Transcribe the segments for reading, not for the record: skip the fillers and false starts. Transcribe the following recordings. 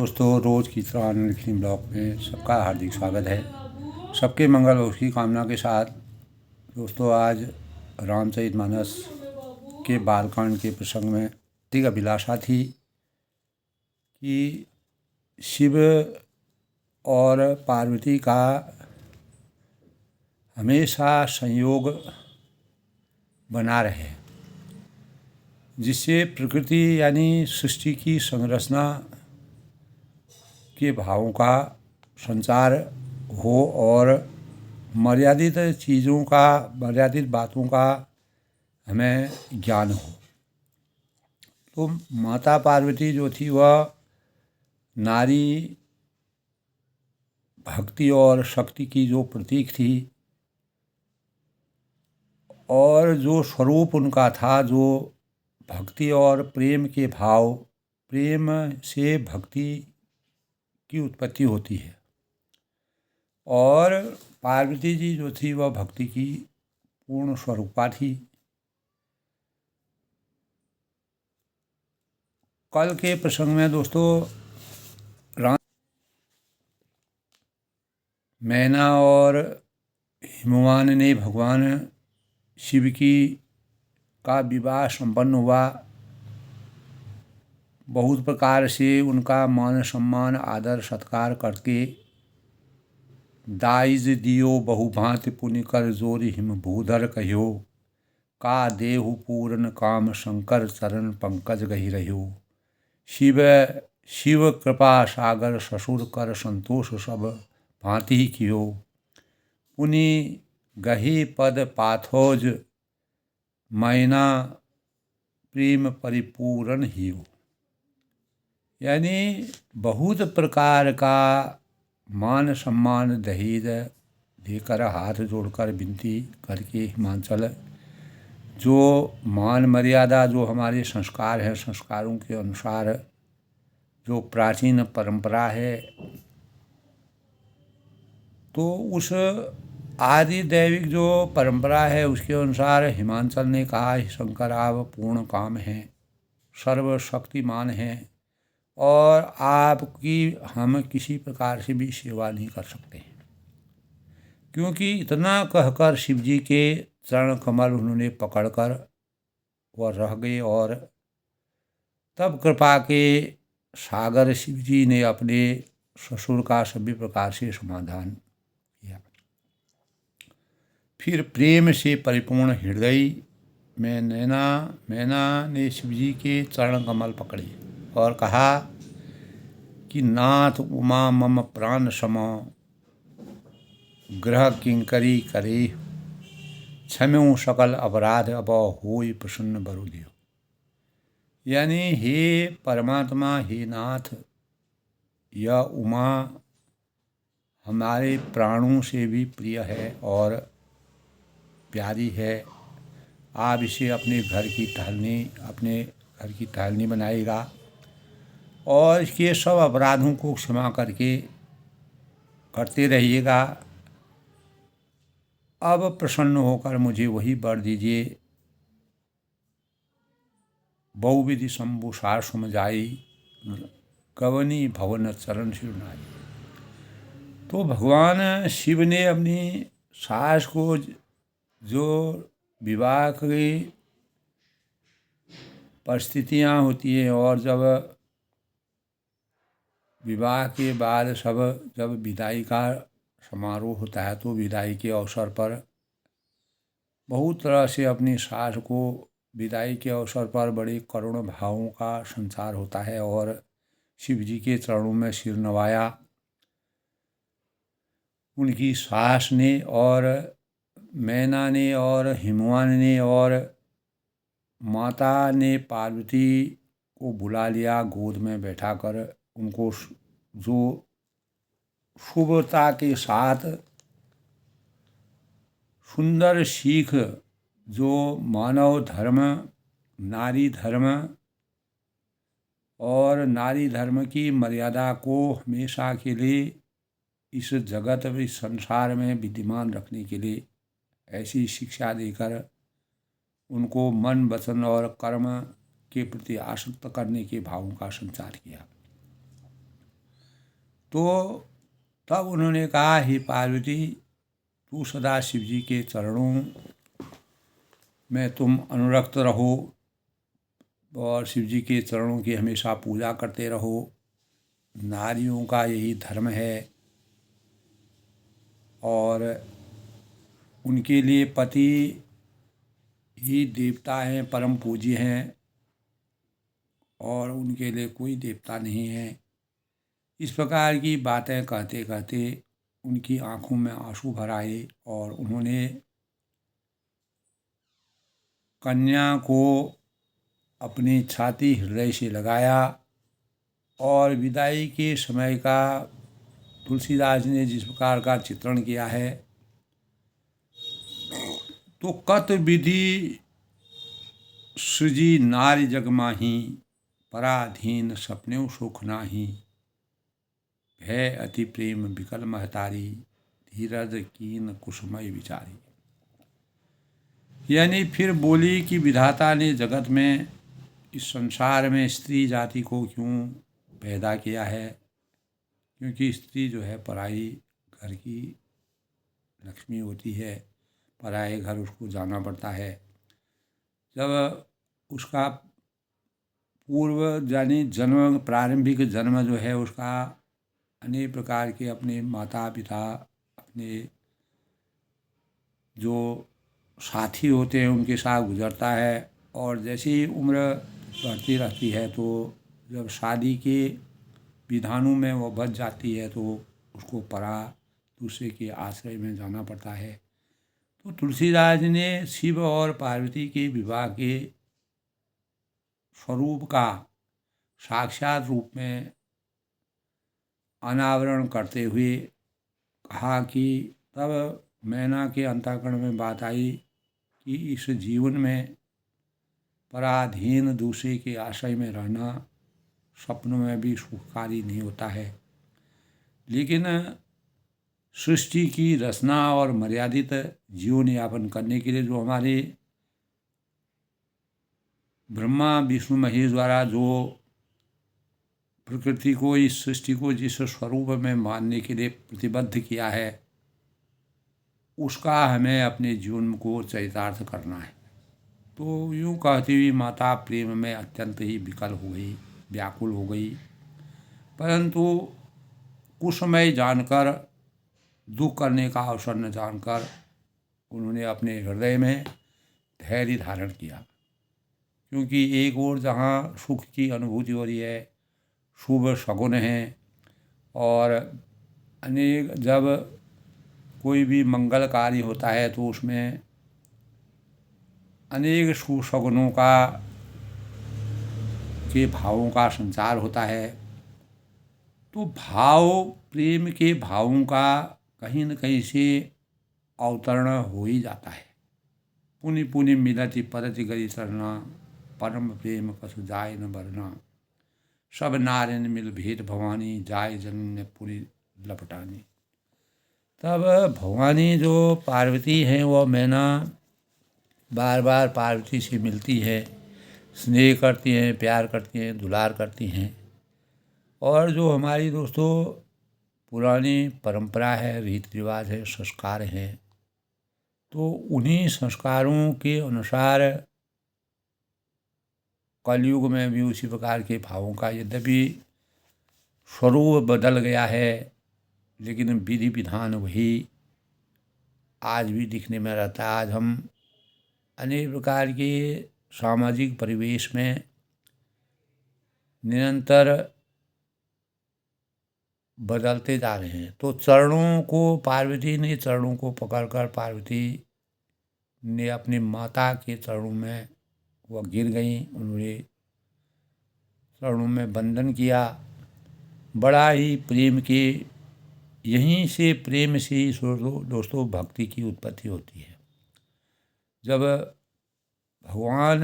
दोस्तों, रोज़ की तरह लिखनी ब्लॉग में सबका हार्दिक स्वागत है। सबके मंगल और की कामना के साथ दोस्तों, आज रामचरितमानस के बालकांड के प्रसंग में एक अभिलाषा थी कि शिव और पार्वती का हमेशा संयोग बना रहे, जिससे प्रकृति यानी सृष्टि की संरचना के भावों का संचार हो और मर्यादित चीज़ों का, मर्यादित बातों का हमें ज्ञान हो। तो माता पार्वती जो थी वह नारी भक्ति और शक्ति की जो प्रतीक थी, और जो स्वरूप उनका था, जो भक्ति और प्रेम के भाव, प्रेम से भक्ति की उत्पत्ति होती है। और पार्वती जी जो थी वह भक्ति की पूर्ण स्वरूपा थी। कल के प्रसंग में दोस्तों, मैना और हिमवान ने भगवान शिव का विवाह संपन्न हुआ। बहुत प्रकार से उनका मान सम्मान आदर सत्कार करके दाइज दियो बहुभांति पुण्य कर जोरि हिम भूधर कहियो का देहु पूरन काम शंकर चरण पंकज गहि रहियो। शिव कृपा सागर ससुर कर संतोष सब भांति ही कियो पुनि गहि पद पाथोज मैना प्रेम परिपूर्ण हियो। यानी बहुत प्रकार का मान सम्मान दहेज देकर, हाथ जोड़कर विनती करके हिमांचल जो मान मर्यादा, जो हमारे संस्कार हैं, संस्कारों के अनुसार जो प्राचीन परंपरा है, तो उस आदि दैविक जो परंपरा है उसके अनुसार हिमांचल ने कहा, शंकर आप पूर्ण काम हैं, सर्वशक्तिमान हैं और आपकी हम किसी प्रकार से भी सेवा नहीं कर सकते हैं। क्योंकि इतना कहकर शिव जी के चरण कमल उन्होंने पकड़कर वह रह गए, और तब कृपा के सागर शिव जी ने अपने ससुर का सभी प्रकार से समाधान किया। फिर प्रेम से परिपूर्ण हृदय में मैना ने शिव जी के चरण कमल पकड़े और कहा कि नाथ उमा मम प्राण सम ग्रह किंकरी करे क्षम्यो सकल अपराध अब होई प्रसन्न बरुदियो। यानी हे परमात्मा, हे नाथ, यह उमा हमारे प्राणों से भी प्रिय है और प्यारी है। आप इसे अपने घर की टहलनी बनाएगा और इसके सब अपराधों को क्षमा करते रहिएगा। अब प्रसन्न होकर मुझे वही वर दीजिए, बहुविधि शंभु सार समझाई कवनी भवन चरण सिरनाई। तो भगवान शिव ने अपनी सास को, जो विवाह की परिस्थितियाँ होती हैं और जब विवाह के बाद जब विदाई का समारोह होता है, तो विदाई के अवसर पर बहुत तरह से अपनी सास को विदाई के अवसर पर बड़े करुण भावों का संचार होता है और शिव जी के चरणों में सिर नवाया। उनकी सास ने और मैना ने और हिमवान ने और माता ने पार्वती को बुला लिया, गोद में बैठाकर उनको जो शुभता के साथ सुंदर सीख, जो मानव धर्म, नारी धर्म और नारी धर्म की मर्यादा को हमेशा के लिए इस जगत में, इस संसार में विद्यमान रखने के लिए ऐसी शिक्षा देकर उनको मन, वचन और कर्म के प्रति आसक्त करने के भावों का संचार किया। तो तब उन्होंने कहा, हे पार्वती, तू सदा शिव जी के चरणों में तुम अनुरक्त रहो और शिव जी के चरणों की हमेशा पूजा करते रहो। नारियों का यही धर्म है और उनके लिए पति ही देवता हैं, परम पूज्य हैं और उनके लिए कोई देवता नहीं है। इस प्रकार की बातें कहते कहते उनकी आंखों में आंसू भर आए और उन्होंने कन्या को अपनी छाती हृदय से लगाया। और विदाई के समय का तुलसीदास ने जिस प्रकार का चित्रण किया है, तो कत विधि सृजी नारी जग माही, पराधीन सपने सुख नाही, भय अति प्रेम विकल महतारी, धीरज कीन कुसुमय विचारी। यानी फिर बोली कि विधाता ने जगत में, इस संसार में स्त्री जाति को क्यों पैदा किया है, क्योंकि स्त्री जो है पराई घर की लक्ष्मी होती है, पराए घर उसको जाना पड़ता है। जब उसका पूर्व यानी जन्म, प्रारंभिक जन्म जो है उसका अनेक प्रकार के अपने माता पिता, अपने जो साथी होते हैं उनके साथ गुजरता है। और जैसे ही उम्र बढ़ती रहती है तो जब शादी के विधानों में वो बच जाती है तो उसको परा दूसरे के आश्रय में जाना पड़ता है। तो तुलसीदास ने शिव और पार्वती के विवाह के स्वरूप का साक्षात रूप में अनावरण करते हुए कहा कि तब मैना के अंतःकरण में बात आई कि इस जीवन में पराधीन दूसरे के आश्रय में रहना सपनों में भी सुखकारी नहीं होता है। लेकिन सृष्टि की रचना और मर्यादित जीवन यापन करने के लिए जो हमारे ब्रह्मा विष्णु महेश द्वारा जो प्रकृति को, इस सृष्टि को जिस स्वरूप में मानने के लिए प्रतिबद्ध किया है, उसका हमें अपने जीवन को चरितार्थ करना है। तो यूँ कहती हुई माता प्रेम में अत्यंत ही विकल हो गई, व्याकुल हो गई। परंतु कुछ समय जानकर, दुख करने का अवसर न जानकर उन्होंने अपने हृदय में धैर्य धारण किया। क्योंकि एक ओर जहाँ सुख की अनुभूति हो रही है, शुभ शगुन है, और अनेक जब कोई भी मंगल कार्य होता है तो उसमें अनेक शुभ शगुनों का के भावों का संचार होता है। तो भाव, प्रेम के भावों का कहीं न कहीं से अवतरण हो ही जाता है। पुनि पुनि मिलति परति गति सरना, परम प्रेम कसु जाय न बरना, सब नारिन मिल भेद भवानी, जाय जनन पुनि लपटानी। तब भवानी जो पार्वती हैं वो मैना बार बार पार्वती से मिलती है, स्नेह करती हैं, प्यार करती हैं, दुलार करती हैं। और जो हमारी दोस्तों पुरानी परंपरा है, रीति रिवाज है, संस्कार हैं, तो उन्हीं संस्कारों के अनुसार कलयुग में भी उसी प्रकार के भावों का यद्यपि स्वरूप बदल गया है, लेकिन विधि विधान वही आज भी दिखने में रहता है। आज हम अनेक प्रकार के सामाजिक परिवेश में निरंतर बदलते जा रहे हैं। तो चरणों को, पार्वती ने चरणों को पकड़कर पार्वती ने अपनी माता के चरणों में वह गिर गई, उन्होंने चरणों में वंदन किया। बड़ा ही प्रेम के, यहीं से प्रेम से ही दोस्तों भक्ति की उत्पत्ति होती है। जब भगवान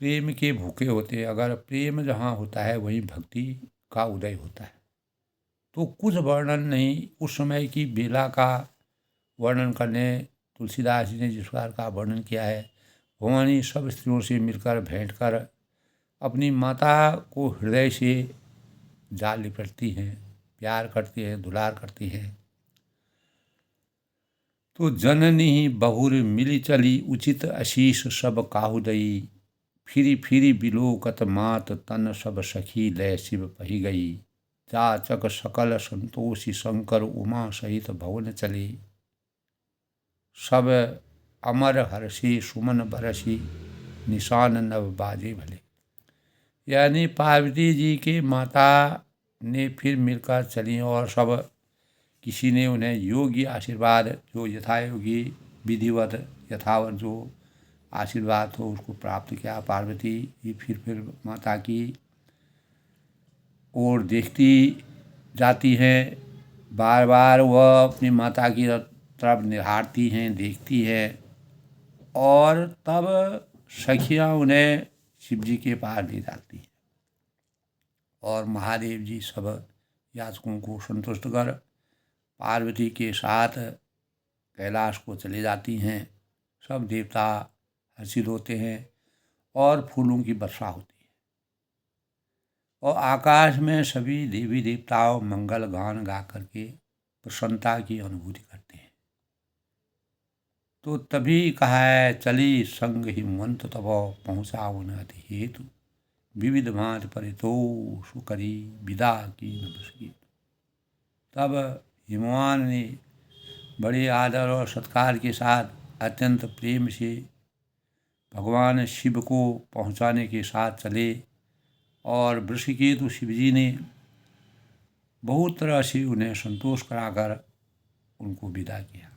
प्रेम के भूखे होते हैं, अगर प्रेम जहाँ होता है वहीं भक्ति का उदय होता है। तो कुछ वर्णन नहीं, उस समय की बेला का वर्णन करने तुलसीदास जी ने जिस प्रकार का वर्णन किया है, भवानी सब स्त्रियों से मिलकर भेंट कर अपनी माता को हृदय से जा लिपटती हैं प्यार करती है, दुलार करती है। तो जननी बहुर मिली चली, उचित आशीष सब काहू दई। फिरी फिरी बिलोकत मात, तन सब सखी लय शिव पही गई। जाचक सकल संतोषी, शंकर उमा सहित भवन चले। सब अमर हर्षि, सुमन बरसी, निशान नव बाजे भले। यानी पार्वती जी की माता ने फिर मिलकर चली और सब किसी ने उन्हें योग्य आशीर्वाद, जो यथायोगी विधिवत यथावत जो आशीर्वाद हो उसको प्राप्त किया। पार्वती जी फिर माता की ओर देखती जाती हैं, बार बार वह अपनी माता की तरफ निहारती हैं, देखती है। और तब सखियाँ उन्हें शिव जी के पास ले जाती हैं और महादेव जी सब याचकों को संतुष्ट कर पार्वती के साथ कैलाश को चले जाती हैं। सब देवता हर्षित होते हैं और फूलों की वर्षा होती है और आकाश में सभी देवी देवताओं मंगल गान गा करके प्रसन्नता की अनुभूति करते हैं। तो तभी कहा है, चली संग हिमवंत तब पहुँचा उन अति हेतु। विविध भांति परितोष करी, विदा की नमस्कृत। तब हिमवान ने बड़े आदर और सत्कार के साथ अत्यंत प्रेम से भगवान शिव को पहुंचाने के साथ चले और वृषकेतु शिव जी ने बहुत तरह से उन्हें संतोष कराकर उनको विदा किया।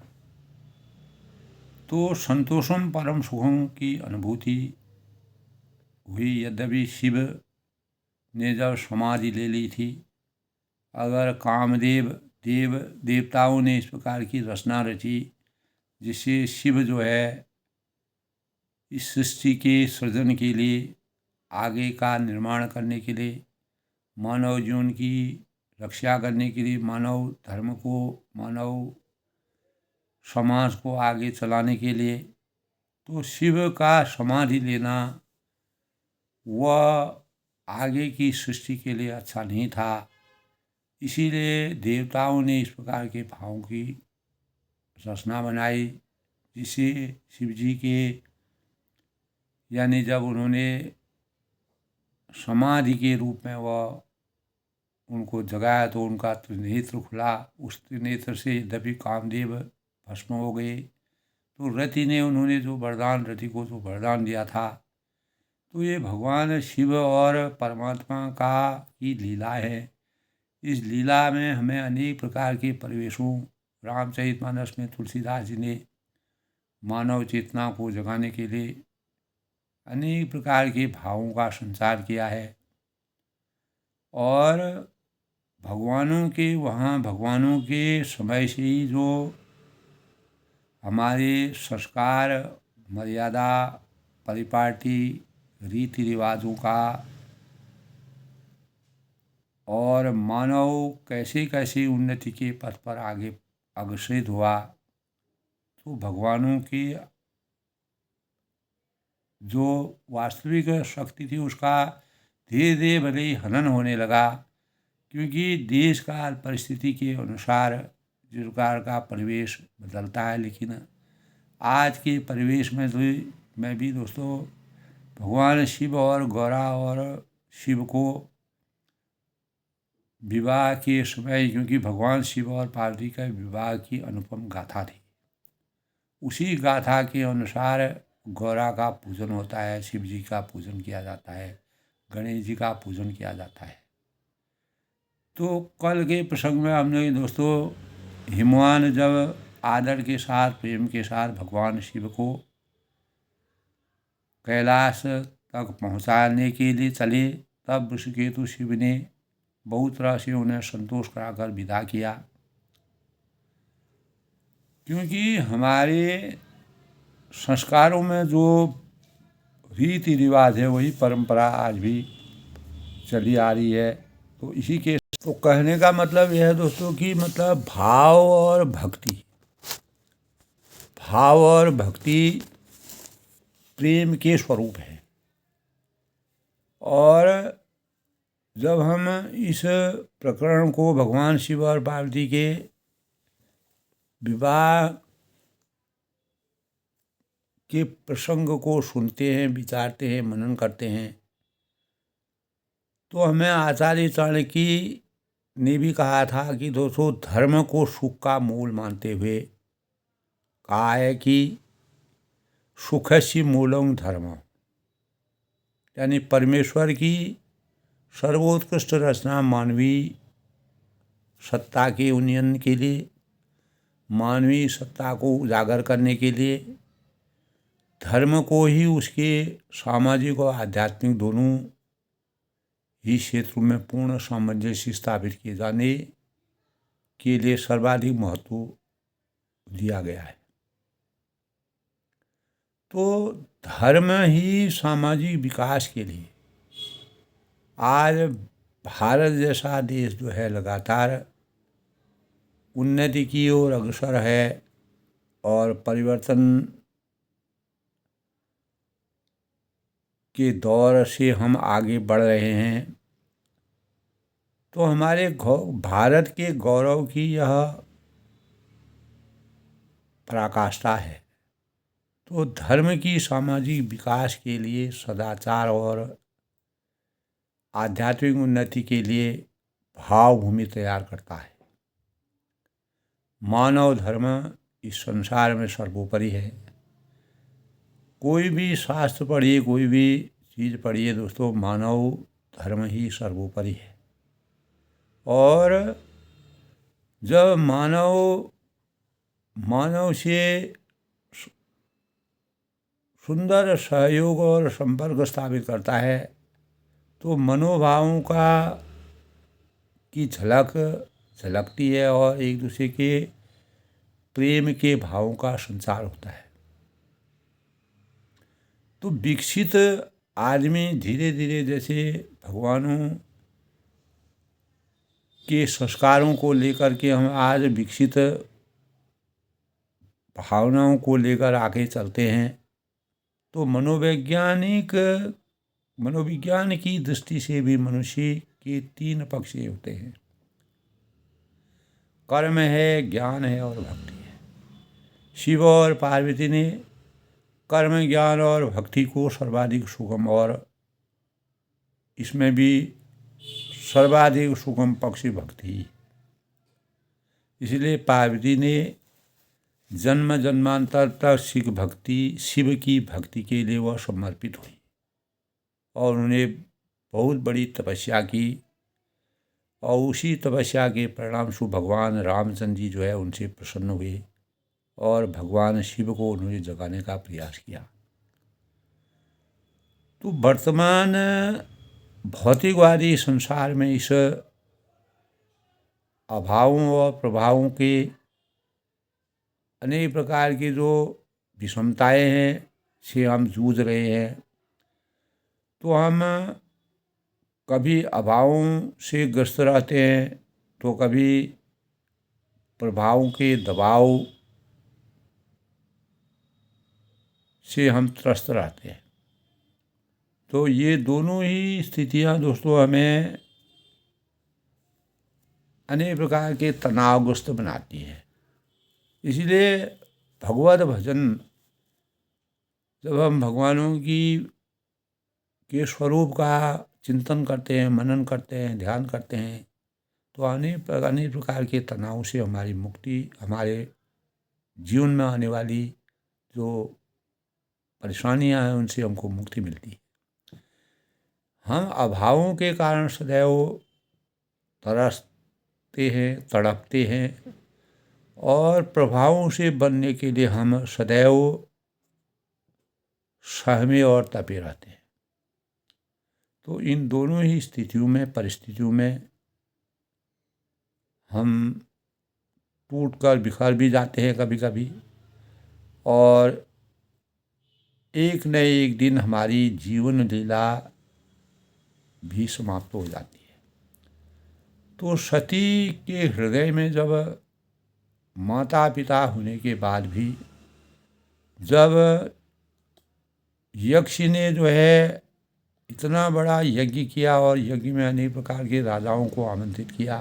तो संतोषम परम सुखम की अनुभूति हुई। यद्यपि शिव ने जब समाधि ले ली थी, अगर कामदेव देव देवताओं ने इस प्रकार की रचना रची जिससे शिव जो है इस सृष्टि के सृजन के लिए, आगे का निर्माण करने के लिए, मानव जीवन की रक्षा करने के लिए, मानव धर्म को, मानव समाज को आगे चलाने के लिए, तो शिव का समाधि लेना वह आगे की सृष्टि के लिए अच्छा नहीं था। इसीलिए देवताओं ने इस प्रकार के भावों की रचना बनाई जिसे शिव जी के, यानी जब उन्होंने समाधि के रूप में वह उनको जगाया तो उनका त्रिनेत्र खुला। उस त्रिनेत्र से यद्यपि कामदेव भस्म हो गए, तो रति ने उन्होंने जो वरदान, रति को जो वरदान दिया था, तो ये भगवान शिव और परमात्मा की लीला है। इस लीला में हमें अनेक प्रकार के परिवेशों, रामचरितमानस में तुलसीदास जी ने मानव चेतना को जगाने के लिए अनेक प्रकार के भावों का संचार किया है। और भगवानों के समय से ही जो हमारे संस्कार, मर्यादा, परिपाटी, रीति रिवाजों का और मानव कैसे कैसे उन्नति के पथ पर आगे अग्रसरित हुआ, तो भगवानों की जो वास्तविक शक्ति थी उसका धीरे धीरे भले ही हनन होने लगा, क्योंकि देश काल परिस्थिति के अनुसार जिस प्रकार का परिवेश बदलता है। लेकिन आज के परिवेश में तो मैं भी दोस्तों भगवान शिव और गौरा और शिव को विवाह के समय, क्योंकि भगवान शिव और पार्वती का विवाह की अनुपम गाथा थी, उसी गाथा के अनुसार गौरा का पूजन होता है, शिव जी का पूजन किया जाता है, गणेश जी का पूजन किया जाता है। तो कल के प्रसंग में हमने दोस्तों हिमवान जब आदर के साथ, प्रेम के साथ भगवान शिव को कैलाश तक पहुंचाने के लिए चले, तब वृषकेतु शिव ने बहुत तरह से उन्हें संतोष कराकर विदा किया। क्योंकि हमारे संस्कारों में जो रीति रिवाज है वही परंपरा आज भी चली आ रही है। तो इसी के तो कहने का मतलब यह है दोस्तों कि मतलब भाव और भक्ति प्रेम के स्वरूप है। और जब हम इस प्रकरण को भगवान शिव और पार्वती के विवाह के प्रसंग को सुनते हैं, विचारते हैं, मनन करते हैं, तो हमें आचार्य चाणक्य ने भी कहा था कि दोस्तों, धर्म को सुख का मूल मानते हुए कहा है कि सुखस्य मूलम धर्म, यानी परमेश्वर की सर्वोत्कृष्ट रचना मानवीय सत्ता के उन्नयन के लिए, मानवीय सत्ता को उजागर करने के लिए धर्म को ही उसके सामाजिक और आध्यात्मिक दोनों ही क्षेत्रों में पूर्ण सामंजस्य स्थापित किए जाने के लिए सर्वाधिक महत्व दिया गया है। तो धर्म ही सामाजिक विकास के लिए आज भारत जैसा देश जो है लगातार उन्नति की ओर अग्रसर है और परिवर्तन के दौर से हम आगे बढ़ रहे हैं। तो हमारे भारत के गौरव की यह पराकाष्ठा है। तो धर्म की सामाजिक विकास के लिए, सदाचार और आध्यात्मिक उन्नति के लिए भावभूमि तैयार करता है। मानव धर्म इस संसार में सर्वोपरि है। कोई भी शास्त्र पढ़िए, कोई भी चीज़ पढ़िए दोस्तों, मानव धर्म ही सर्वोपरि है। और जब मानव से सुंदर सहयोग और संपर्क स्थापित करता है तो मनोभावों की झलकती है और एक दूसरे के प्रेम के भावों का संचार होता है। तो विकसित आदमी धीरे धीरे जैसे भगवानों के संस्कारों को लेकर के हम आज विकसित भावनाओं को लेकर आगे चलते हैं, तो मनोविज्ञान की दृष्टि से भी मनुष्य के 3 पक्ष होते हैं। कर्म है, ज्ञान है और भक्ति है। शिव और पार्वती ने कर्म, ज्ञान और भक्ति को सर्वाधिक सुगम और इसमें भी सर्वाधिक सुगम पक्ष भक्ति, इसलिए पार्वती ने जन्म जन्मांतर तक शिव की भक्ति के लिए वह समर्पित हुई और उन्होंने बहुत बड़ी तपस्या की और उसी तपस्या के परिणाम स्वरूप भगवान रामचंद्र जी जो है उनसे प्रसन्न हुए और भगवान शिव को उन्होंने जगाने का प्रयास किया। तो वर्तमान भौतिकवादी संसार में इस अभावों और प्रभावों के अनेक प्रकार की जो विषमताएं हैं से हम जूझ रहे हैं। तो हम कभी अभावों से ग्रस्त रहते हैं तो कभी प्रभावों के दबाव से हम त्रस्त रहते हैं। तो ये दोनों ही स्थितियां दोस्तों हमें अनेक प्रकार के तनावग्रस्त बनाती हैं। इसलिए भगवत भजन, जब हम भगवानों के स्वरूप का चिंतन करते हैं, मनन करते हैं, ध्यान करते हैं, तो अनेक प्रकार के तनाव से हमारी मुक्ति, हमारे जीवन में आने वाली जो परेशानियां हैं उनसे हमको मुक्ति मिलती है। हम अभावों के कारण सदैव तरसते हैं, तड़पते हैं और प्रभावों से बनने के लिए हम सदैव सहमे और तपे रहते हैं। तो इन दोनों ही परिस्थितियों में हम टूटकर बिखर भी जाते हैं कभी कभी, और एक न एक दिन हमारी जीवन लीला भी समाप्त हो जाती है। तो सती के हृदय में जब माता पिता होने के बाद भी जब यक्ष ने जो है इतना बड़ा यज्ञ किया और यज्ञ में अनेक प्रकार के राजाओं को आमंत्रित किया।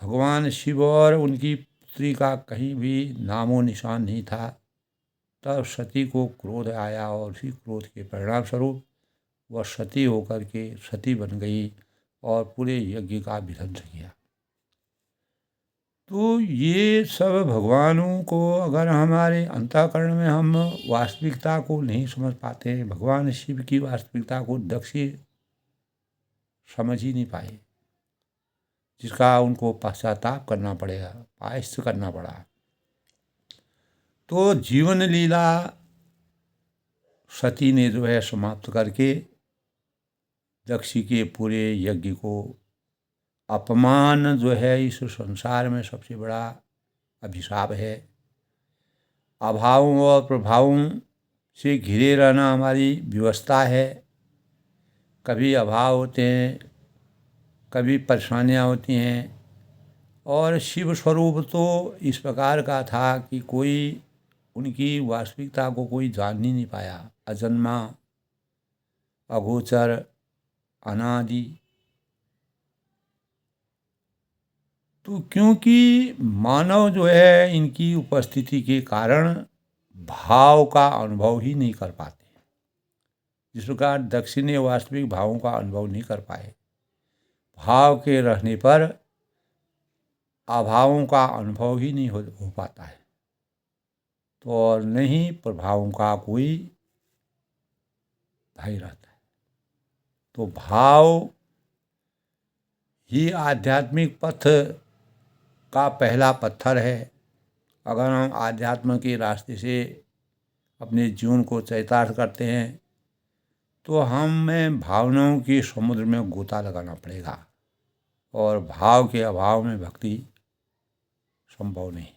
भगवान शिव और उनकी पुत्री का कहीं भी नामो निशान नहीं था। तब सती को क्रोध आया और उसी क्रोध के परिणाम स्वरूप वह सती होकर के सती बन गई और पूरे यज्ञ का विध्वंस किया। तो ये सब भगवानों को अगर हमारे अंतःकरण में हम वास्तविकता को नहीं समझ पाते, भगवान शिव की वास्तविकता को दक्ष समझ ही नहीं पाए, जिसका उनको पश्चाताप करना पड़ेगा, प्रायश्चित करना पड़ा। तो जीवन लीला सती ने जो है समाप्त करके दक्ष के पूरे यज्ञ को, अपमान जो है इस संसार में सबसे बड़ा अभिशाप है। अभावों और प्रभावों से घिरे रहना हमारी व्यवस्था है। कभी अभाव होते हैं, कभी परेशानियाँ होती हैं। और शिव स्वरूप तो इस प्रकार का था कि कोई उनकी वास्तविकता को कोई जान ही नहीं पाया। अजन्मा, अगोचर, अनादि। तो क्योंकि मानव जो है इनकी उपस्थिति के कारण भाव का अनुभव ही नहीं कर पाते। जिस प्रकार दक्ष ने वास्तविक भावों का अनुभव नहीं कर पाए, भाव के रहने पर अभावों का अनुभव ही नहीं हो पाता है। तो और नहीं प्रभावों का कोई भय रहता है। तो भाव ही आध्यात्मिक पथ का पहला पत्थर है। अगर हम आध्यात्म के रास्ते से अपने जीवन को चरितार्थ करते हैं तो हमें भावनाओं के समुद्र में गोता लगाना पड़ेगा, और भाव के अभाव में भक्ति संभव नहीं,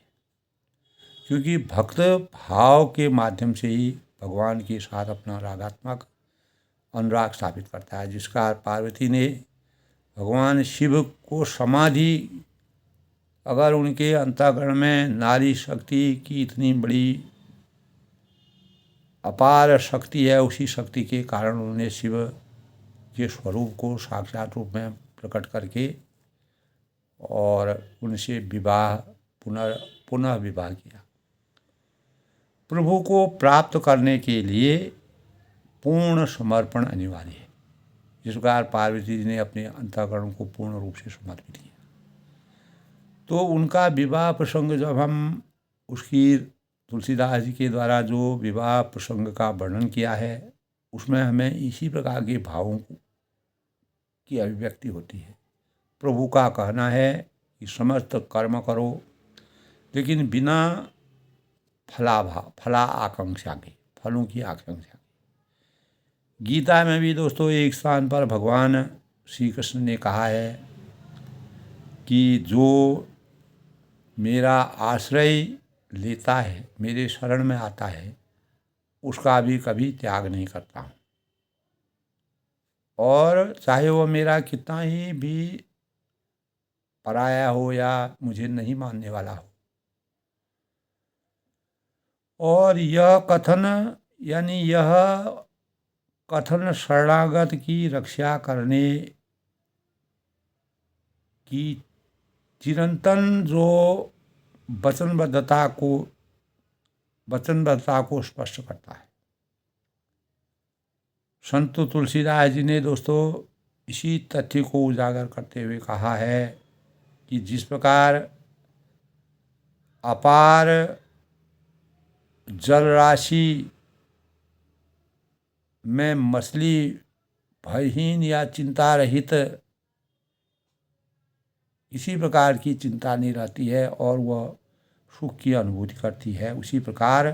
क्योंकि भक्त भाव के माध्यम से ही भगवान के साथ अपना रागात्मक अनुराग स्थापित करता है। जिसका पार्वती ने भगवान शिव को समाधि, अगर उनके अंतःकरण में नारी शक्ति की इतनी बड़ी अपार शक्ति है, उसी शक्ति के कारण उन्होंने शिव के स्वरूप को साक्षात रूप में प्रकट करके और उनसे विवाह पुनः विवाह किया। प्रभु को प्राप्त करने के लिए पूर्ण समर्पण अनिवार्य है। जिस प्रकार पार्वती जी ने अपने अंतःकरण को पूर्ण रूप से समर्पित किया, तो उनका विवाह प्रसंग जब हम उसकी तुलसीदास जी के द्वारा जो विवाह प्रसंग का वर्णन किया है, उसमें हमें इसी प्रकार के भावों की अभिव्यक्ति होती है। प्रभु का कहना है कि समस्त कर्म करो, लेकिन बिना फला आकांक्षा के, फलों की आकांक्षा की। गीता में भी दोस्तों एक स्थान पर भगवान श्री कृष्ण ने कहा है कि जो मेरा आश्रय लेता है, मेरे शरण में आता है, उसका भी कभी त्याग नहीं करता हूँ, और चाहे वो मेरा कितना ही भी पराया हो या मुझे नहीं मानने वाला हो। और यह कथन शरणागत की रक्षा करने की चिरंतन जो वचनबद्धता को स्पष्ट करता है। संत तुलसीदास जी ने दोस्तों इसी तथ्य को उजागर करते हुए कहा है कि जिस प्रकार अपार जल राशि में मछली भयहीन या चिंता रहित इसी प्रकार की चिंता नहीं रहती है और वह सुख की अनुभूति करती है, उसी प्रकार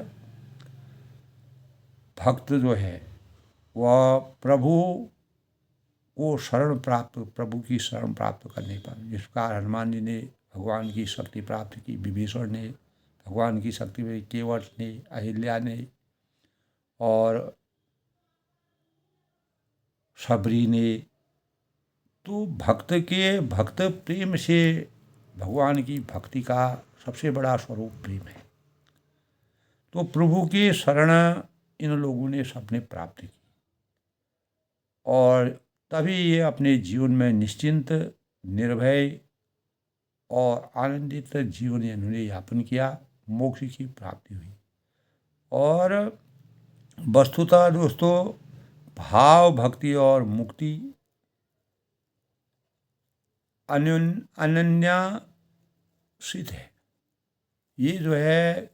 भक्त जो है वह प्रभु की शरण प्राप्त करने पर, जिस प्रकार हनुमान जी ने भगवान की शक्ति प्राप्त की, विभीषण ने भगवान की शक्ति में, केवट ने, अहिल्या ने और सबरी ने। तो भक्त प्रेम से, भगवान की भक्ति का सबसे बड़ा स्वरूप प्रेम है। तो प्रभु की शरण इन लोगों ने सबने प्राप्त की। और तभी ये अपने जीवन में निश्चिंत, निर्भय और आनंदित जीवन इन्होंने यापन किया, मोक्ष की प्राप्ति हुई। और वस्तुतः दोस्तों, भाव, भक्ति और मुक्ति अनन्याश्रित है। ये जो है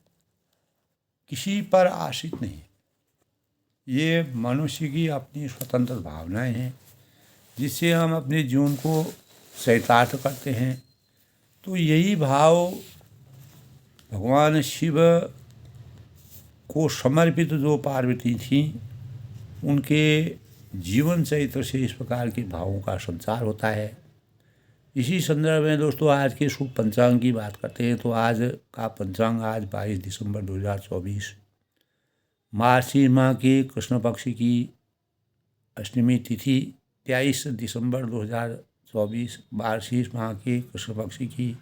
किसी पर आश्रित नहीं है। ये मनुष्य की अपनी स्वतंत्र भावनाएं हैं जिससे हम अपने जीवन को चरितार्थ करते हैं। तो यही भाव भगवान शिव को समर्पित जो पार्वती थीं, उनके जीवन चरित्र से इस प्रकार के भावों का संचार होता है। इसी संदर्भ में दोस्तों आज के शुभ पंचांग की बात करते हैं। तो आज का पंचांग, आज 22 दिसंबर 2024, मार्गशीर्ष माह के कृष्ण पक्ष की अष्टमी तिथि 23 दिसंबर 2024 मार्गशीर्ष माह के कृष्ण पक्ष की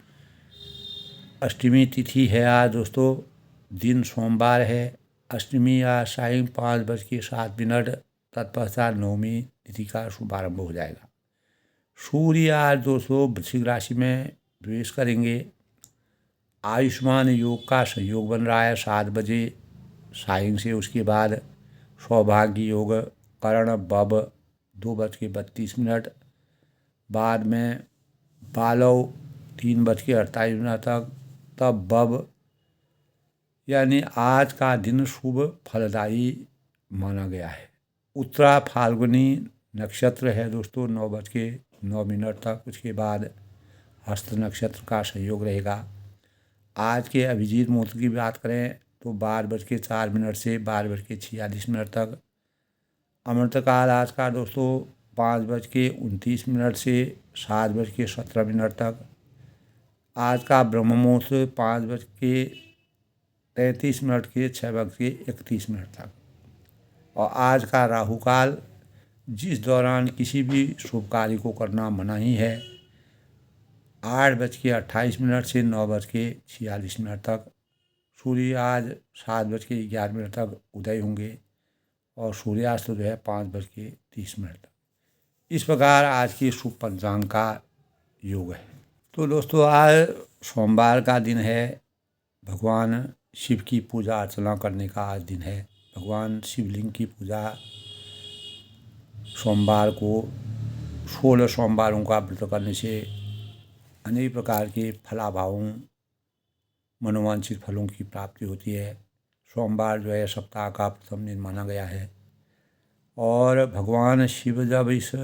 अष्टमी तिथि है आज दोस्तों। दिन सोमवार है। अष्टमी आज सायं 5:07 तत्पश्चात नवमी तिथि का शुभारंभ हो जाएगा। सूर्य आज दोस्तों वृश्चिक राशि में प्रवेश करेंगे। आयुष्मान योग का संयोग बन रहा है 7 बजे सायं से। उसके बाद सौभाग्य योग कर्ण बब 2:32 बाद में बालव 3:48 तक, तब बब, यानी आज का दिन शुभ फलदायी माना गया है। उत्तरा फाल्गुनी नक्षत्र है दोस्तों 9:09 तक। उसके बाद हस्त नक्षत्र का संयोग रहेगा। आज के अभिजीत मुहूर्त की बात करें तो 12:04 से 12:46 तक। अमृतकाल आज का दोस्तों 5:29 से 7:17 तक। आज का ब्रह्म मुहूर्त 5:33 के 6:31 तक। और आज का राहु काल, जिस दौरान किसी भी शुभ कार्य को करना मनाही है, 8:28 से 9:46 तक। सूर्य आज 7:11 तक उदय होंगे और सूर्यास्त जो है 5:30 तक। इस प्रकार आज के शुभ पंचांग का योग है। तो दोस्तों आज सोमवार का दिन है। भगवान शिव की पूजा अर्चना करने का आज दिन है। भगवान शिवलिंग की पूजा सोमवार को 16 सोमवारों का व्रत करने से अनेक प्रकार के फलाभावों, मनोवांछित फलों की प्राप्ति होती है। सोमवार जो है सप्ताह का प्रथम दिन माना गया है। और भगवान शिव जब इस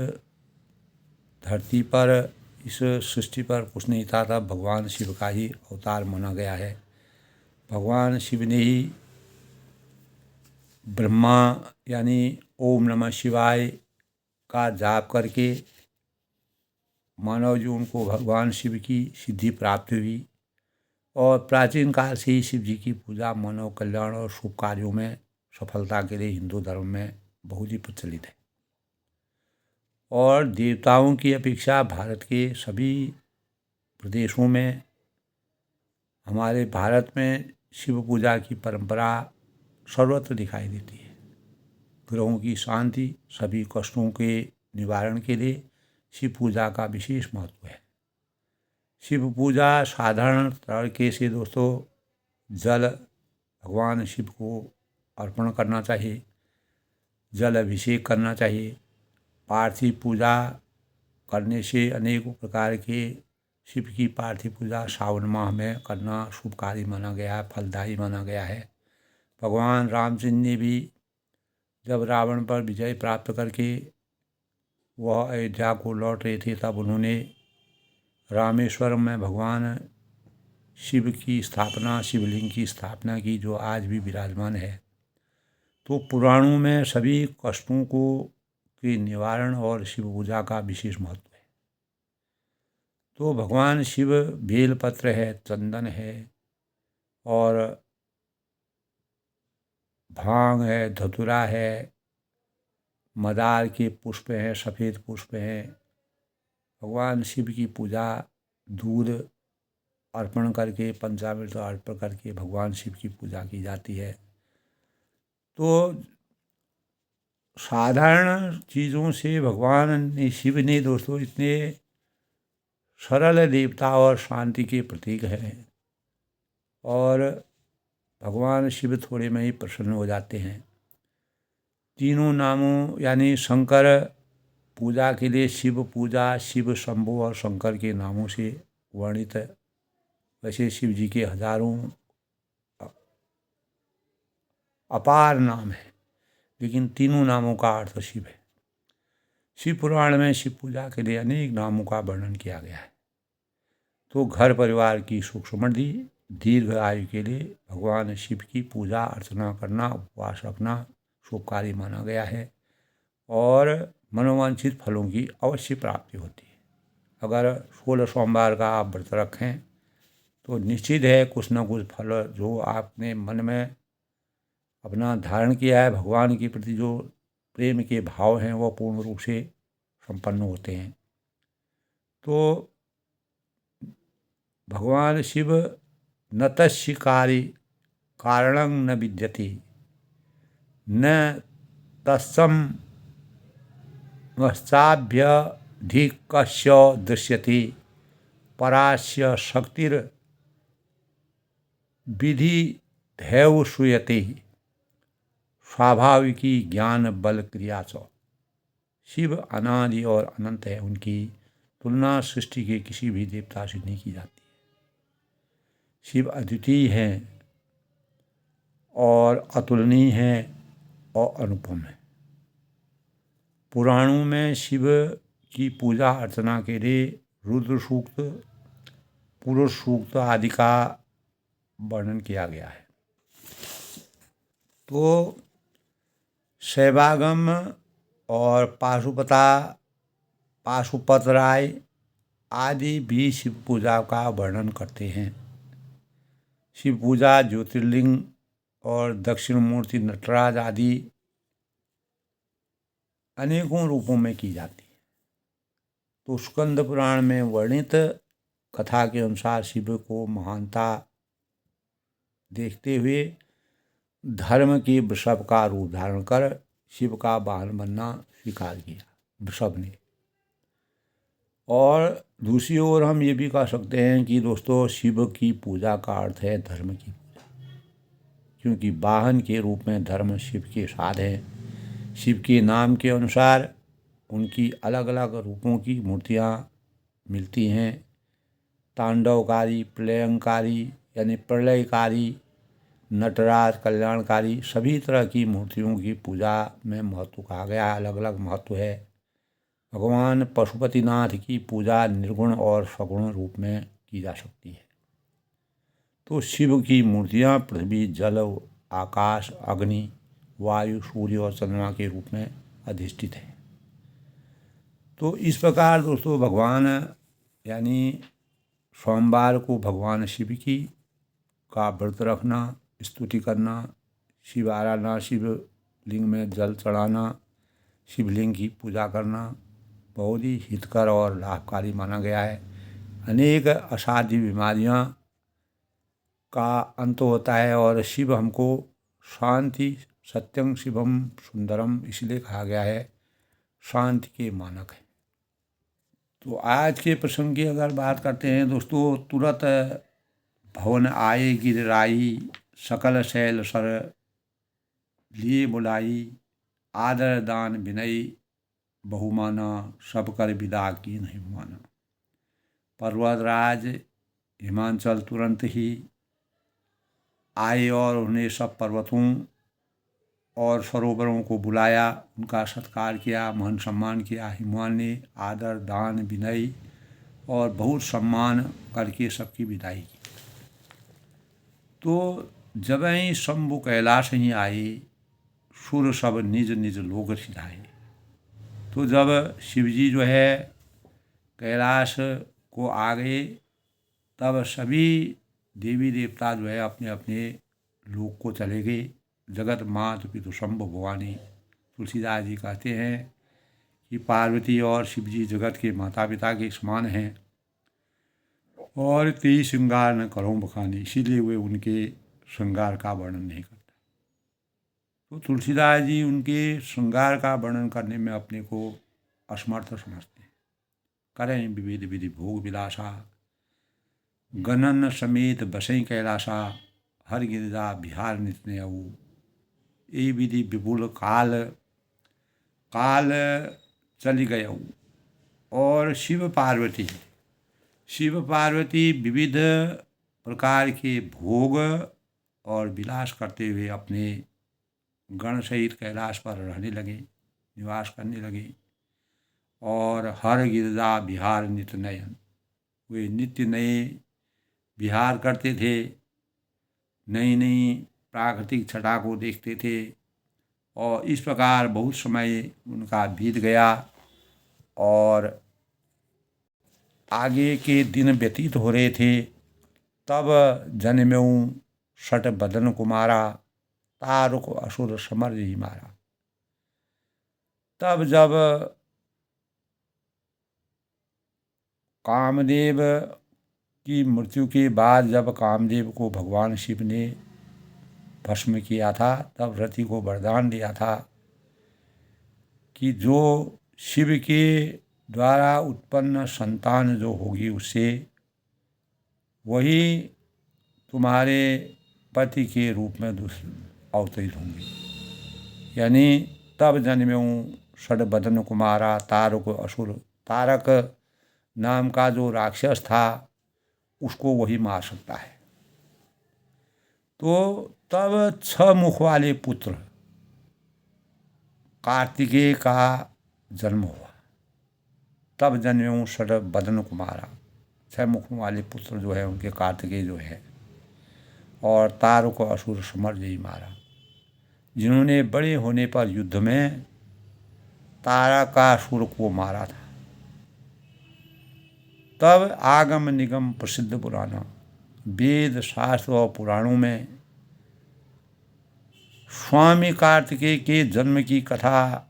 धरती पर, इस सृष्टि पर कुछ नहीं था, तब भगवान शिव का ही अवतार माना गया है। भगवान शिव ने ही ब्रह्मा यानी ओम नमः शिवाय का जाप करके मानव जीवन को भगवान शिव की सिद्धि प्राप्त हुई। और प्राचीन काल से ही शिव जी की पूजा मानव कल्याण और शुभ कार्यों में सफलता के लिए हिंदू धर्म में बहुत ही प्रचलित है। और देवताओं की अपेक्षा भारत के सभी प्रदेशों में, हमारे भारत में शिव पूजा की परंपरा सर्वत्र दिखाई देती है। ग्रहों की शांति, सभी कष्टों के निवारण के लिए शिव पूजा का विशेष महत्व है। शिव पूजा साधारण तरीके से दोस्तों जल भगवान शिव को अर्पण करना चाहिए, जल अभिषेक करना चाहिए। पार्थिव पूजा करने से अनेकों प्रकार के शिव की पार्थिव पूजा सावन माह में करना शुभकारी माना गया है, फलदायी माना गया है। भगवान रामचंद्र ने भी जब रावण पर विजय प्राप्त करके वह अयोध्या को लौट रहे थे, तब उन्होंने रामेश्वरम में भगवान शिव की स्थापना, शिवलिंग की स्थापना की, जो आज भी विराजमान है। तो पुराणों में सभी कष्टों को के निवारण और शिव पूजा का विशेष महत्व है। तो भगवान शिव बेलपत्र है, चंदन है, और भांग है, धतूरा है, मदार के पुष्प हैं, सफ़ेद पुष्प हैं। भगवान शिव की पूजा दूध अर्पण करके, पंचामृत अर्पण करके भगवान शिव की पूजा की जाती है। तो साधारण चीज़ों से भगवान शिव ने दोस्तों इतने सरल देवता और शांति के प्रतीक हैं, और भगवान शिव थोड़े में ही प्रसन्न हो जाते हैं। तीनों नामों यानी शंकर पूजा के लिए शिव पूजा, शिव शंभु और शंकर के नामों से वर्णित है। वैसे शिव जी के हजारों अपार नाम है, लेकिन तीनों नामों का अर्थ शिव है। शिव पुराण में शिव पूजा के लिए अनेक नामों का वर्णन किया गया है। तो घर परिवार की सुख समृद्धि, दीर्घ आयु के लिए भगवान शिव की पूजा अर्चना करना, उपवास रखना शुभकारी माना गया है, और मनोवांछित फलों की अवश्य प्राप्ति होती है। अगर 16 सोमवार का आप व्रत रखें तो निश्चित है कुछ न कुछ फल जो आपने मन में अपना धारण किया है, भगवान के प्रति जो प्रेम के भाव हैं वो पूर्ण रूप से संपन्न होते हैं। तो भगवान शिव न तस्य कारणं न विद्यते, न तत्सम वश्चाभ्यधिकस्य दृश्यते, परास्य शक्तिर विधिधैव श्रूयते, स्वाभाविकी ज्ञान बल क्रिया च। शिव अनादि और अनंत है, उनकी तुलना सृष्टि के किसी भी देवता से नहीं की जाती है। शिव अद्वितीय हैं और अतुलनीय हैं और अनुपम है। पुराणों में शिव की पूजा अर्चना के लिए रुद्र सूक्त, पुरुष सूक्त आदि का वर्णन किया गया है। तो शैवागम और पाशुपत राय आदि भी शिव पूजा का वर्णन करते हैं। शिव पूजा ज्योतिर्लिंग और दक्षिण मूर्ति नटराज आदि अनेकों रूपों में की जाती है। तो स्कंद पुराण में वर्णित कथा के अनुसार शिव को महानता देखते हुए धर्म की वृषभ का रूप धारण कर शिव का वाहन बनना स्वीकार किया वृषभ ने। और दूसरी ओर हम ये भी कह सकते हैं कि दोस्तों शिव की पूजा का अर्थ है धर्म की पूजा, क्योंकि वाहन के रूप में धर्म शिव के साथ है। शिव के नाम के अनुसार उनकी अलग अलग रूपों की मूर्तियाँ मिलती हैं। तांडवकारी, प्रलयंकारी यानी प्रलयकारी, नटराज, कल्याणकारी, सभी तरह की मूर्तियों की पूजा में महत्व कहा गया है, अलग अलग महत्व है। भगवान पशुपतिनाथ की पूजा निर्गुण और सगुण रूप में की जा सकती है। तो शिव की मूर्तियाँ पृथ्वी, जल, आकाश, अग्नि, वायु, सूर्य और चंद्रमा के रूप में अधिष्ठित है। तो इस प्रकार दोस्तों भगवान यानी सोमवार को भगवान शिव की का व्रत रखना, स्तुति करना, शिव आराधना, शिव लिंग में जल चढ़ाना, शिवलिंग की पूजा करना बहुत ही हितकर और लाभकारी माना गया है। अनेक असाध्य बीमारियां का अंत होता है, और शिव हमको शांति, सत्यं शिवम सुंदरम इसलिए कहा गया है, शांति के मानक है। तो आज के प्रसंग की अगर बात करते हैं दोस्तों, तुरंत भवन आए गिरराई, सकल शैल सर लिए बुलाई, आदर दान विनय बहुमाना, सब कर विदा की नहीं माना। पर्वतराज हिमांचल तुरंत ही आए और उन्हें सब पर्वतों और सरोवरों को बुलाया, उनका सत्कार किया, मान सम्मान किया। हिमवान ने आदर दान विनय और बहुत सम्मान करके सबकी विदाई की। तो जब ही शंभु कैलाश ही आए, सुर सब निज निज लोग सिधाए। तो जब शिवजी जो है कैलाश को आ गए, तब सभी देवी देवता जो है अपने अपने लोक को चले गए। जगत मात पितु शंभु भवानी, तुलसीदास जी कहते हैं कि पार्वती और शिवजी जगत के माता पिता के समान हैं, और तेई श्रृंगार न करो बखानी, इसीलिए वे उनके श्रृंगार का वर्णन नहीं करते। तो तुलसीदास जी उनके श्रृंगार का वर्णन करने में अपने को असमर्थ समझते हैं। करें विविध विधि भोग विलासा, गणन समेत बसई कैलासा, हर गिरिजा बिहार नित्य अऊ। ये विधि विपुल काल काल चली गए। और शिव पार्वती विविध प्रकार के भोग और विलास करते हुए अपने गण सहित कैलाश पर रहने लगे, निवास करने लगे। और हर गिरजा विहार नित्य नयन, वे नित्य नए विहार करते थे, नई नई प्राकृतिक छटा को देखते थे। और इस प्रकार बहुत समय उनका बीत गया और आगे के दिन व्यतीत हो रहे थे। तब जन्म्यऊ षट बदन कुमारा, तारुक असुर समर ही मारा। तब जब कामदेव की मृत्यु के बाद जब कामदेव को भगवान शिव ने भस्म किया था, तब रति को वरदान दिया था कि जो शिव के द्वारा उत्पन्न संतान जो होगी उससे वही तुम्हारे पति के रूप में अवतरित होंगे। यानी तब जन्म्यऊ षडबदन कुमारा, तारक असुर, तारक नाम का जो राक्षस था उसको वही मार सकता है। तो तब 6 मुख वाले पुत्र कार्तिकेय का जन्म हुआ। तब जन्म्यऊ षडबदन कुमारा, 6 मुखों वाले पुत्र जो है उनके कार्तिकेय जो है, और तारक असुर समर ही मारा, जिन्होंने बड़े होने पर युद्ध में तारकासुर को मारा था। तब आगम निगम प्रसिद्ध पुराना, वेद शास्त्र और पुराणों में स्वामी कार्तिकेय के जन्म की कथा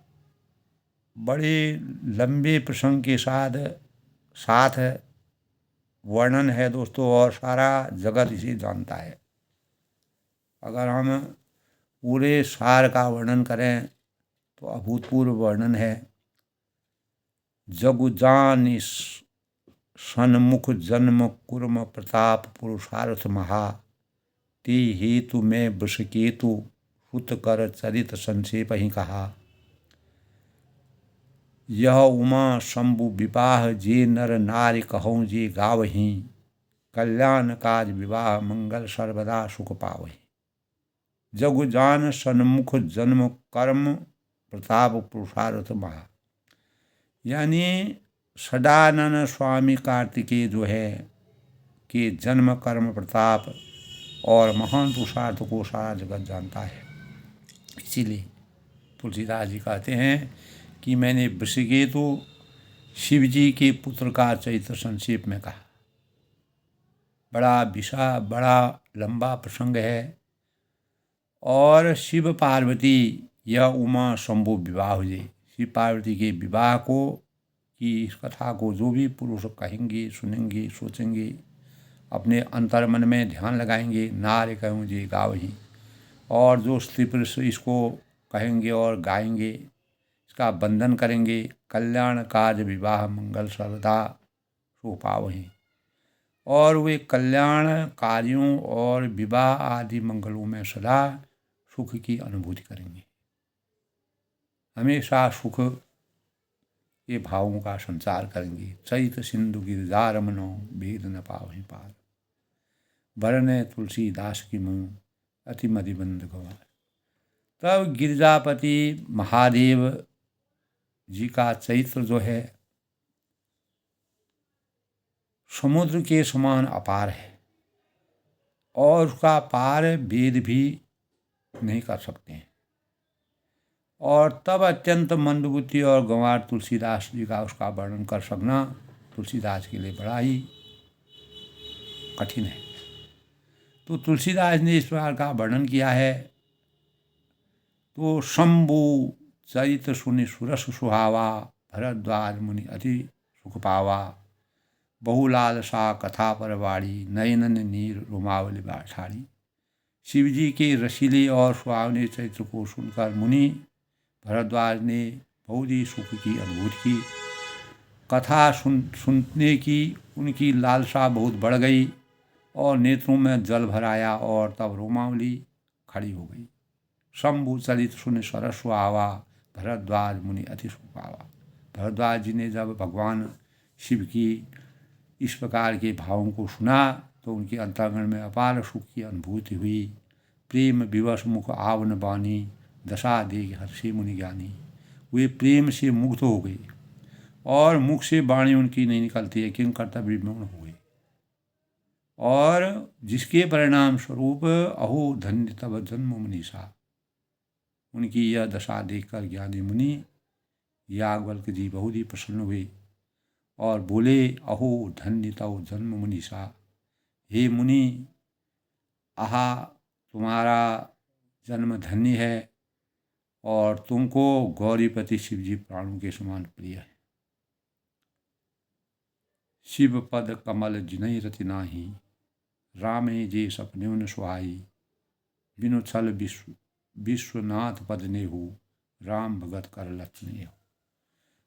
बड़े लंबे प्रसंग के साथ वर्णन है दोस्तों, और सारा जगत इसे जानता है। अगर हम पूरे सार का वर्णन करें तो अभूतपूर्व वर्णन है। जगुजान सन्मुख जन्म कुर्म प्रताप पुरुषार्थ महा, ते हेतु में वृषकेतु हुत कर चरित संक्षेप ही कहा। यह उमा शंभु विवाह जे नर नारी कहूँ जे गावही, कल्याण काज विवाह मंगल सर्वदा सुख पावही। जगुजान सन्मुख जन्म कर्म प्रताप पुरुषार्थ महा, यानी सदानंद स्वामी कार्तिकेय जो है कि जन्म कर्म प्रताप और महान पुरुषार्थ को सारा जगत जानता है। इसीलिए तुलसीदास जी कहते हैं कि मैंने वृषकेतु शिव जी के पुत्र का चरित्र संक्षेप में कहा। बड़ा लंबा प्रसंग है। और शिव पार्वती यह उमा शंभु विवाह हुए, शिव पार्वती के विवाह को कि इस कथा को जो भी पुरुष कहेंगे, सुनेंगे, सोचेंगे, अपने अंतर्मन में ध्यान लगाएंगे, नार कहूँ जी गावही, और जो स्त्री पुरुष इसको कहेंगे और गाएंगे, इसका बंधन करेंगे, कल्याण काज विवाह मंगल सर्वदा सुख पावही, और वे कल्याण कार्यों और विवाह आदि मंगलों में सदा सुख की अनुभूति करेंगे। हमेशा सुख के भावों का संचार करेंगे। चैत सिंधु गिरजा रमनो, भेद न पावहि पार, वरने तुलसीदास की मुँह अति मदिबंध गवार। तब गिरजापति महादेव जी का चरित्र जो है समुद्र के समान अपार है, और उसका पार वेद भी नहीं कर सकते हैं। और तब अत्यंत मंदबुद्धि और गंवार तुलसीदास जी का उसका वर्णन कर सकना तुलसीदास के लिए बड़ा ही कठिन है। तो तुलसीदास ने इस प्रकार का वर्णन किया है। तो शंभु चरित सुनि सुरस सुहावा, भरद्वाज मुनि अति सुख पावा, बहुलाल सा कथा परवाड़ी, नयनन नीर रुमावली बाठाड़ी। शिव जी के रसीले और सुहावने चरित्र को सुनकर मुनि भरद्वाज ने बहुत ही सुख की अनुभूति की। कथा सुनने की उनकी लालसा बहुत बढ़ गई और नेत्रों में जल भर आया और तब रोमावली खड़ी हो गई। शंभु चलित सुन सरस सुहावा, भरद्वाज मुनि अति सुख पावा। भरद्वाज जी ने जब भगवान शिव की इस प्रकार के भावों को सुना तो उनके अंतर्गण में अपार सुख की अनुभूति हुई। प्रेम विवश मुख आवन बानी, दशा देख हर्षि मुनि ज्ञानी। वे प्रेम से मुग्ध हो गए और मुख से वाणी उनकी नहीं निकलती है, किंग कर्तव्य विमूढ़ हो गए, और जिसके परिणाम स्वरूप अहो धन्य तब जन्म मुनीसा। उनकी यह दशा देखकर ज्ञानी मुनि याज्ञवल्क्य जी बहुत ही प्रसन्न हुए और बोले, अहो धन्य तव जन्म मुनीसा। हे मुनि, आहा तुम्हारा जन्म धन्य है और तुमको गौरीपति शिव जी प्राणों के समान प्रिय है। शिव पद कमल जिनहि रति नाही, रामे जे सपन्योन सुहाई। बिनु छल विश्वनाथ पद नेहु, राम भगत कर लक्षण हो।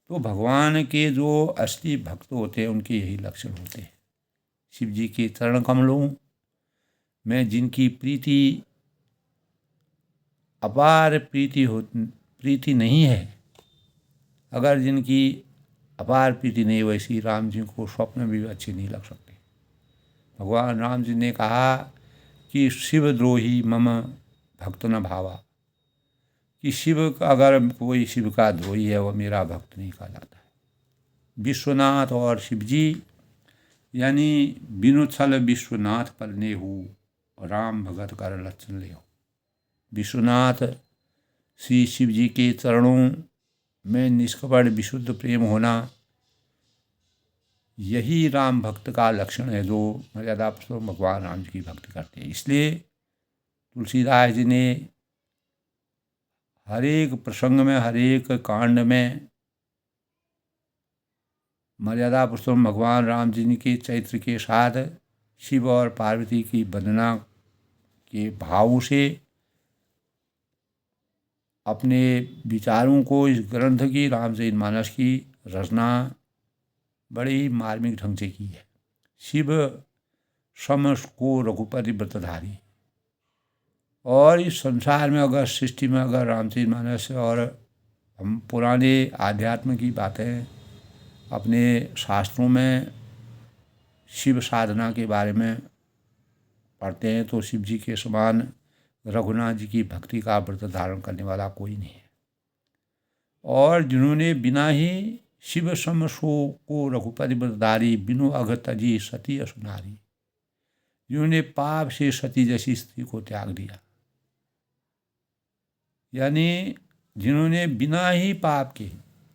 तो भगवान के जो असली भक्त होते हैं उनके यही लक्षण होते हैं। शिव जी के चरण कमलों में जिनकी प्रीति अपार प्रीति नहीं है, अगर जिनकी अपार प्रीति नहीं, वैसी राम जी को स्वप्न भी अच्छे नहीं लग सकते। भगवान राम जी ने कहा कि शिवद्रोही मम भक्त न भावा, कि शिव अगर कोई शिव का द्रोही है वह मेरा भक्त नहीं कहलाता है। विश्वनाथ और शिव जी यानी बिनु छल विश्वनाथ पर नेहु, राम भगत कर लक्षण ले हो। विश्वनाथ श्री शिव जी के चरणों में निष्कपट विशुद्ध प्रेम होना, यही राम भक्त का लक्षण है जो मर्यादा पुरुषोत्तम भगवान राम जी की भक्ति करते हैं। इसलिए तुलसीदास जी ने हर एक प्रसंग में, हर एक कांड में मर्यादा पुरुषोत्तम भगवान राम जी के चरित्र के साथ शिव और पार्वती की वंदना के भाव से अपने विचारों को इस ग्रंथ की, रामचरितमानस की रचना बड़े ही मार्मिक ढंग से की है। शिव सम को रघुपति व्रतधारी, और इस संसार में अगर सृष्टि में अगर रामचरितमानस और हम पुराने आध्यात्म की बातें अपने शास्त्रों में शिव साधना के बारे में पढ़ते हैं तो शिव जी के समान रघुनाथ जी की भक्ति का व्रत धारण करने वाला कोई नहीं है। और जिन्होंने बिना ही शिव सम सो को रघुपति व्रतधारी, बिनु अघ तजी सती असुनारी, जिन्होंने पाप से सती जैसी स्त्री को त्याग दिया, यानी जिन्होंने बिना ही पाप के,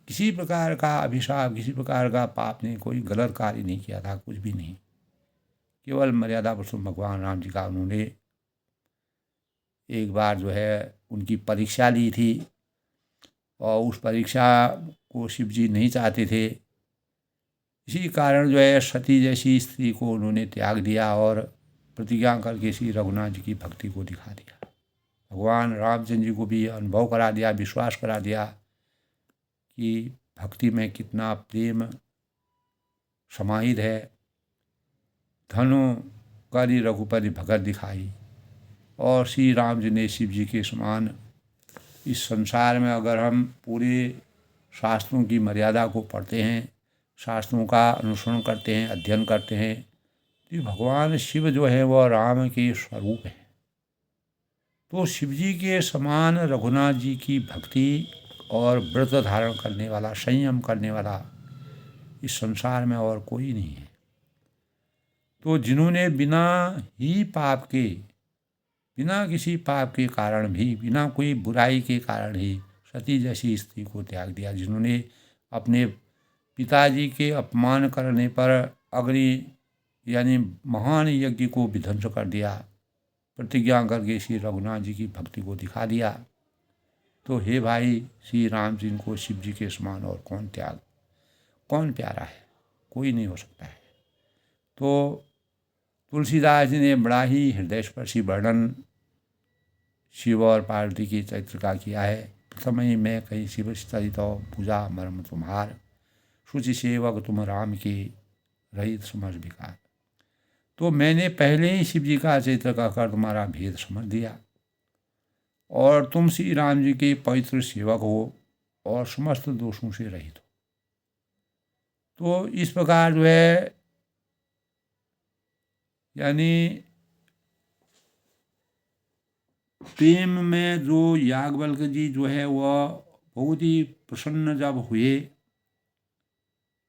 किसी प्रकार का अभिशाप, किसी प्रकार का पाप नहीं, कोई गलत कार्य नहीं किया था, कुछ भी नहीं, केवल मर्यादा पुरुषोत्तम भगवान राम जी का उन्होंने एक बार जो है उनकी परीक्षा ली थी और उस परीक्षा को शिव जी नहीं चाहते थे। इसी कारण जो है सती जैसी स्त्री को उन्होंने त्याग दिया और प्रतिज्ञा करके श्री रघुनाथ जी की भक्ति को दिखा दिया। भगवान रामचंद्र जी को भी अनुभव करा दिया, विश्वास करा दिया कि भक्ति में कितना प्रेम समाहित है। धनु करि रघुपति भगत दिखाई, और श्री राम जी ने शिव जी के समान इस संसार में अगर हम पूरे शास्त्रों की मर्यादा को पढ़ते हैं, शास्त्रों का अनुसरण करते हैं, अध्ययन करते हैं, तो भगवान शिव जो है वह राम के स्वरूप है। तो शिव जी के समान रघुनाथ जी की भक्ति और व्रत धारण करने वाला, संयम करने वाला इस संसार में और कोई नहीं है। तो जिन्होंने बिना ही पाप के, बिना किसी पाप के कारण भी, बिना कोई बुराई के कारण ही सती जैसी स्त्री को त्याग दिया, जिन्होंने अपने पिताजी के अपमान करने पर अग्नि यानी महान यज्ञ को विध्वंस कर दिया, प्रतिज्ञा करके श्री रघुनाथ जी की भक्ति को दिखा दिया, तो हे भाई श्री राम जी को शिव जी के समान और कौन प्यारा है, कोई नहीं हो सकता है। तो तुलसीदास जी ने बड़ा ही हृदयस्पर्शी वर्णन शिव और पार्वती के चरित्र का किया है। प्रथम ही मैं कहीं शिव स्तरित पूजा मर्म तुम्हार, शुचि सेवक तुम राम के रहित समझ विकार। तो मैंने पहले ही शिव जी का चरित्र कहकर तुम्हारा भेद समझ दिया और तुम श्री राम जी के पवित्र सेवक हो और समस्त दोषों से रहित हो। तो इस प्रकार जो है यानी प्रेम में जो याज्ञवल्क्य जी जो है वह बहुत ही प्रसन्न जब हुए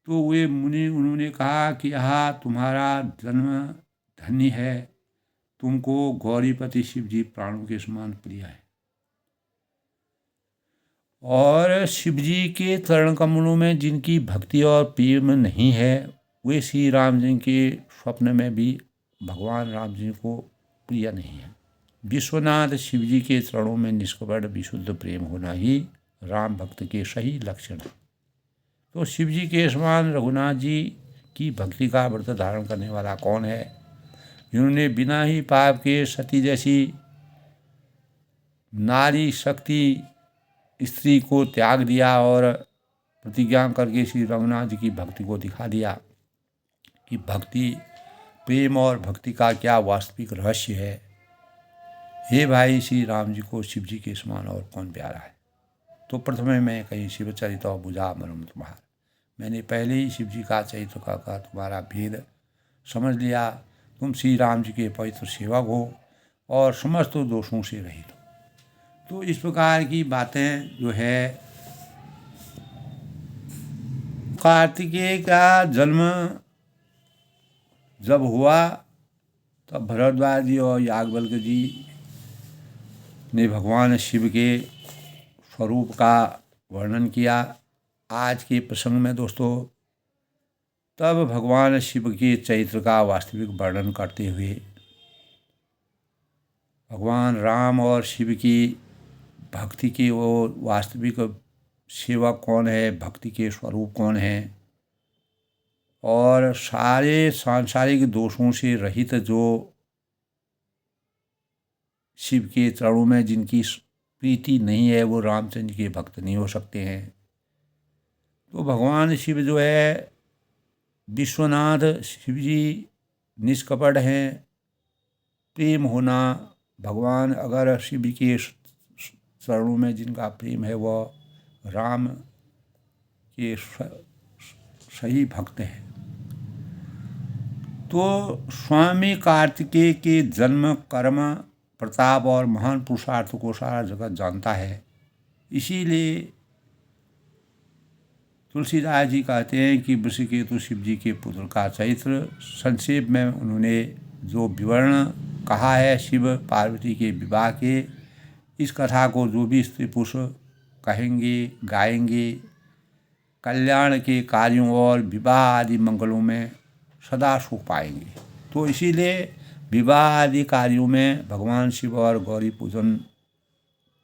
तो वे मुनि उन्होंने कहा कि यह तुम्हारा जन्म धन्य है, तुमको गौरीपति शिव जी प्राणों के समान प्रिय है। और शिव जी के चरण कमलों में जिनकी भक्ति और प्रेम नहीं है वे श्री राम जी के स्वप्न में भी भगवान राम जी को प्रिय नहीं है। विश्वनाथ शिव जी के चरणों में निष्कपट विशुद्ध प्रेम होना ही राम भक्त के सही लक्षण है। तो शिव जी के समान रघुनाथ जी की भक्ति का व्रत धारण करने वाला कौन है, जिन्होंने बिना ही पाप के सती जैसी नारी शक्ति स्त्री को त्याग दिया और प्रतिज्ञा करके श्री रघुनाथ जी की भक्ति को दिखा दिया कि भक्ति प्रेम और भक्ति का क्या वास्तविक रहस्य है। हे भाई, श्री राम जी को शिव जी के समान और कौन प्यारा है। तो प्रथम मैं कहीं शिव चरित बुझा मरम तुम्हार, मैंने पहले ही शिव जी का चरित्र कहकर तुम्हारा भेद समझ लिया। तुम श्री राम जी के पवित्र सेवक हो और समस्त दोषों से रहित हो। तो इस प्रकार की बातें जो है कार्तिकेय का जन्म जब हुआ तब भरद्वाज जी और याज्ञवल्क्य जी ने भगवान शिव के स्वरूप का वर्णन किया। आज के प्रसंग में दोस्तों तब भगवान शिव के चरित्र का वास्तविक वर्णन करते हुए भगवान राम और शिव की भक्ति के वो वास्तविक सेवक कौन है, भक्ति के स्वरूप कौन है और सारे सांसारिक दोषों से रहित जो शिव के चरणों में जिनकी प्रीति नहीं है वो रामचंद्र के भक्त नहीं हो सकते हैं। तो भगवान शिव जो है विश्वनाथ शिव जी निष्कपट हैं, प्रेम होना। भगवान अगर शिव के चरणों में जिनका प्रेम है वह राम के सही भक्त हैं। तो स्वामी कार्तिकेय के जन्म, कर्म, प्रताप और महान पुरुषार्थ को सारा जगत जानता है। इसीलिए तुलसीदास जी कहते हैं कि वृषकेतु शिव जी के पुत्र का चरित्र संक्षेप में उन्होंने जो विवरण कहा है शिव पार्वती के विवाह के, इस कथा को जो भी स्त्री पुरुष कहेंगे, गाएंगे, कल्याण के कार्यों और विवाह आदि मंगलों में सदा सुख पाएंगे। तो इसीलिए विवाह आदि कार्यों में भगवान शिव और गौरी पूजन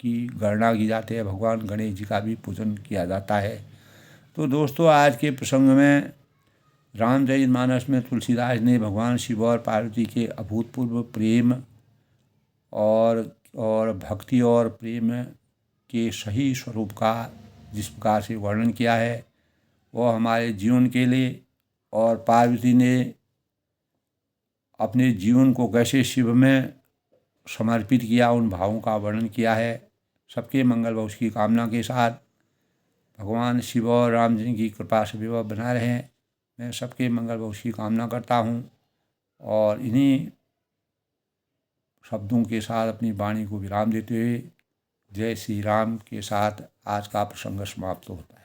की गणना की जाती है। भगवान गणेश जी का भी पूजन किया जाता है। तो दोस्तों आज के प्रसंग में रामचरितमानस में तुलसीदास ने भगवान शिव और पार्वती के अभूतपूर्व प्रेम और भक्ति और प्रेम के सही स्वरूप का जिस प्रकार से वर्णन किया है वह हमारे जीवन के लिए, और पार्वती ने अपने जीवन को कैसे शिव में समर्पित किया उन भावों का वर्णन किया है। सबके मंगल व उसकी कामना के साथ भगवान शिव और राम जी की कृपा से विवाह बना रहें, मैं सबके मंगल व उसकी कामना करता हूँ। और इन्हीं शब्दों के साथ अपनी वाणी को विराम देते हुए जय श्री राम के साथ आज का प्रसंग समाप्त होता है।